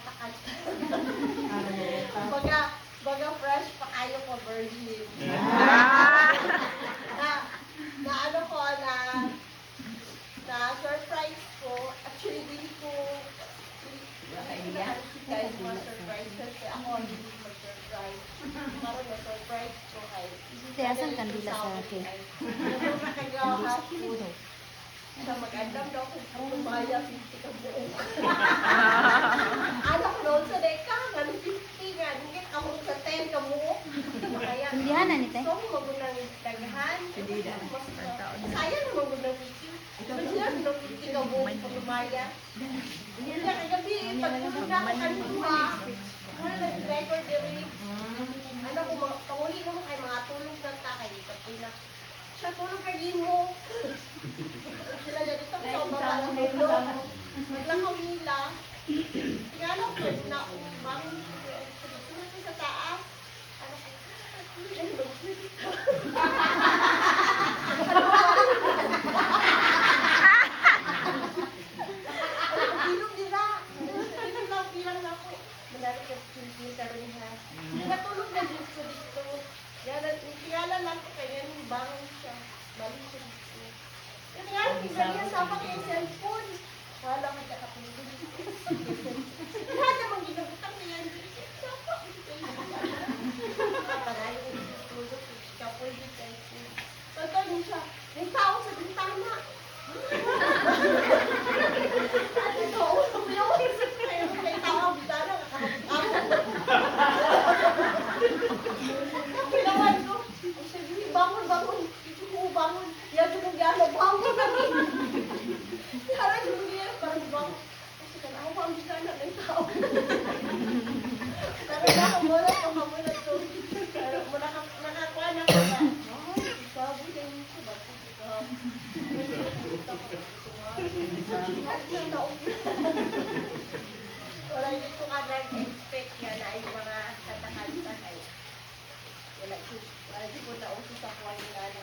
katakal. Baga fresh pa kayo ko virgin. Na ano ko na surprise ko. Actually, hindi ko guys ma-surprise kasi ako hindi mag-surprise. Parang na-surprise ko kay Tiyasan kandila sa cake. Yung nakagawa food. Sa mag-andam daw kung kumaya 50 ka buo. Anak noon sa deka, ganun 50 nga. Hindi ka mo sa 10 ka buo. Kaya, Hindihan na ni te. so magunang daghan. Sayang na magunang 50. Kasi nung 50 ka buo kung kumaya. Hindi na kagabi, pagpunod na ako kanina. Wala nag-record yung ano kung panguli mo kay mga tulog na takay. Kapag siya tulog kayo mo. Sila dito sa baba ng mulo. Maglakaw nila. Kaya lang po na umang tulog sa taas. Ano bilog nila. Bilog lang bilang ako. Malari ka sa rin ha. Natulog na dito dito. Kaya lang ko kaya yung bangon siya. Balik siya dito. Kaya nga, tingnan niya sama kayo yung cellphone. Wala ka nakapulog. Lahat namang ginagutang niya. Sapa. Pagkakayo ko yung tulog. Kapoy din kayo. Pagkakayo siya. May tao sa bintana. At ito, may tao ang bintana. Kailangan ko. Ay, sabi, bangon. Ito ko, bangon. Yan, ito kong gano'n. Bangon kami. Harap yung mga parang bangon. Kasi ako pa ang bintana ng tao. Pero nakamulat ko, kamulat ko. Pero nakakuha na ko ba? Ay, sabi na yun ko. Bakit ito? Wala hindi ko ka nag-expect yan na ay mga katakal-takay. Wala ko na uso sa kuha nila na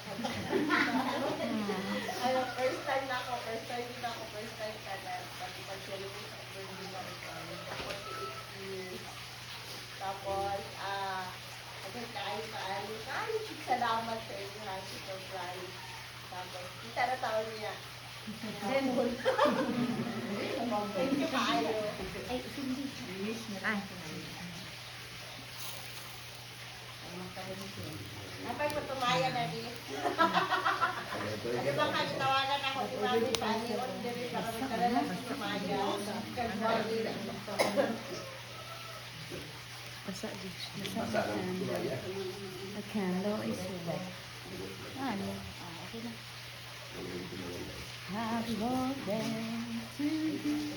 ano, first time na ako, first time ka na pati pag-celebrate sa birthday na rin 48 years. Tapos, agad kain, salamat sa inyo ha, si surprise. Tapos, kita na taon niya. Denhol. Thank you kaayo. Ay, hindi. Ay. Napay po tumaya na din. Ano ba ka tinawagan ako si Mami Pani on the rin para magdala ng tumaya. Kagwagi. Basa di. Basa di. A candle is red. Ano? Okay na. Happy birthday to you.